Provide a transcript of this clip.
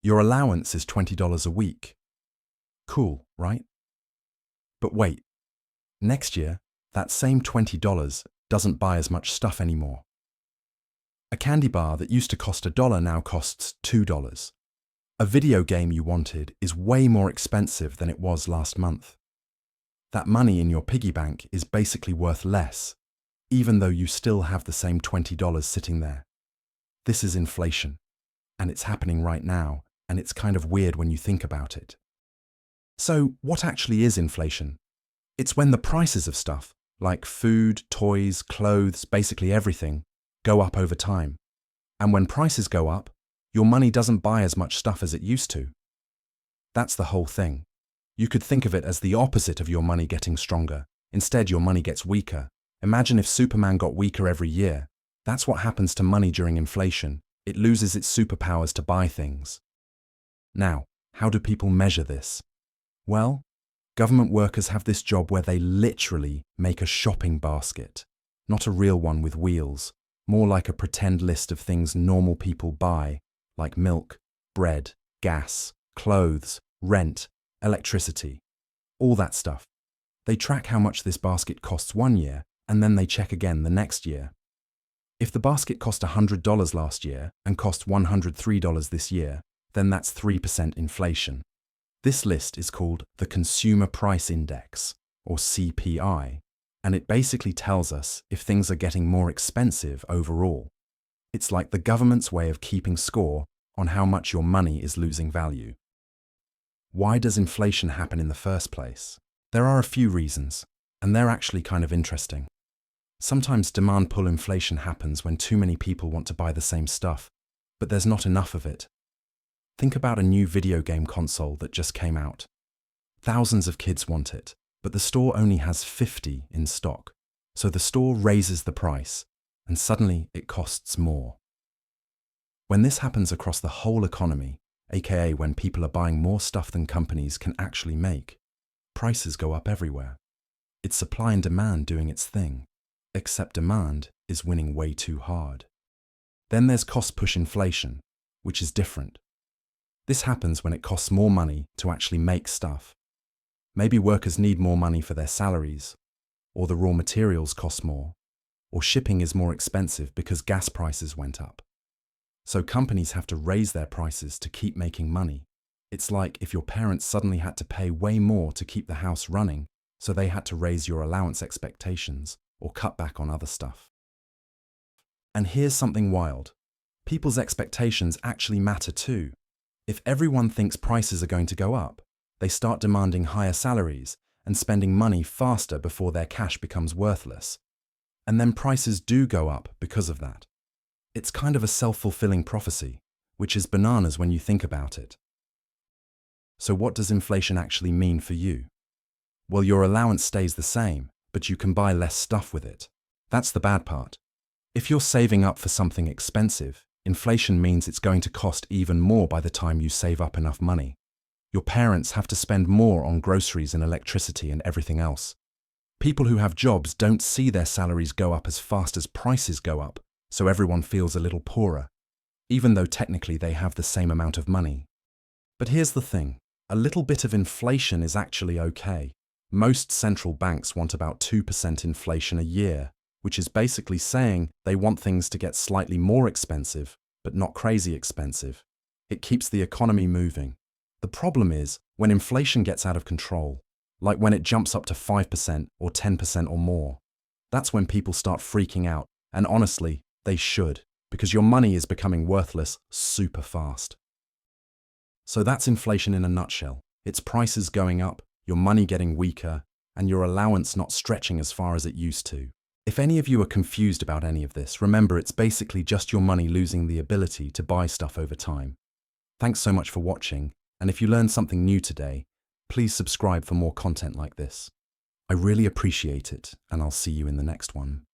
Your allowance is $20 a week. Cool, right? But wait, next year, that same $20 doesn't buy as much stuff anymore. A candy bar that used to cost $1 now costs $2. A video game you wanted is way more expensive than it was last month. That money in your piggy bank is basically worth less, even though you still have the same $20 sitting there. This is inflation, and it's happening right now, and it's kind of weird when you think about it. So, what actually is inflation? It's when the prices of stuff, like food, toys, clothes, basically everything, go up over time. And when prices go up, your money doesn't buy as much stuff as it used to. That's the whole thing. You could think of it as the opposite of your money getting stronger. Instead, your money gets weaker. Imagine if Superman got weaker every year. That's what happens to money during inflation. It loses its superpowers to buy things. Now, how do people measure this? Well, government workers have this job where they literally make a shopping basket. Not a real one with wheels, more like a pretend list of things normal people buy, like milk, bread, gas, clothes, rent, electricity, all that stuff. They track how much this basket costs one year, and then they check again the next year. If the basket cost $100 last year and cost $103 this year, then that's 3% inflation. This list is called the Consumer Price Index, or CPI, and it basically tells us if things are getting more expensive overall. It's like the government's way of keeping score on how much your money is losing value. Why does inflation happen in the first place? There are a few reasons, and they're actually kind of interesting. Sometimes demand pull inflation happens when too many people want to buy the same stuff, but there's not enough of it. Think about a new video game console that just came out. Thousands of kids want it, but the store only has 50 in stock, so the store raises the price, and suddenly it costs more. When this happens across the whole economy, aka when people are buying more stuff than companies can actually make, prices go up everywhere. It's supply and demand doing its thing, except demand is winning way too hard. Then there's cost-push inflation, which is different. This happens when it costs more money to actually make stuff. Maybe workers need more money for their salaries, or the raw materials cost more, or shipping is more expensive because gas prices went up. So companies have to raise their prices to keep making money. It's like if your parents suddenly had to pay way more to keep the house running, so they had to raise your allowance expectations or cut back on other stuff. And here's something wild. People's expectations actually matter too. If everyone thinks prices are going to go up, they start demanding higher salaries and spending money faster before their cash becomes worthless. And then prices do go up because of that. It's kind of a self-fulfilling prophecy, which is bananas when you think about it. So what does inflation actually mean for you? Well, your allowance stays the same, but you can buy less stuff with it. That's the bad part. If you're saving up for something expensive, inflation means it's going to cost even more by the time you save up enough money. Your parents have to spend more on groceries and electricity and everything else. People who have jobs don't see their salaries go up as fast as prices go up, so everyone feels a little poorer, even though technically they have the same amount of money. But here's the thing, a little bit of inflation is actually okay. Most central banks want about 2% inflation a year, which is basically saying they want things to get slightly more expensive, but not crazy expensive. It keeps the economy moving. The problem is when inflation gets out of control, like when it jumps up to 5% or 10% or more. That's when people start freaking out, and honestly, they should, because your money is becoming worthless super fast. So that's inflation in a nutshell. It's prices going up, your money getting weaker, and your allowance not stretching as far as it used to. If any of you are confused about any of this, remember it's basically just your money losing the ability to buy stuff over time. Thanks so much for watching, and if you learned something new today, please subscribe for more content like this. I really appreciate it, and I'll see you in the next one.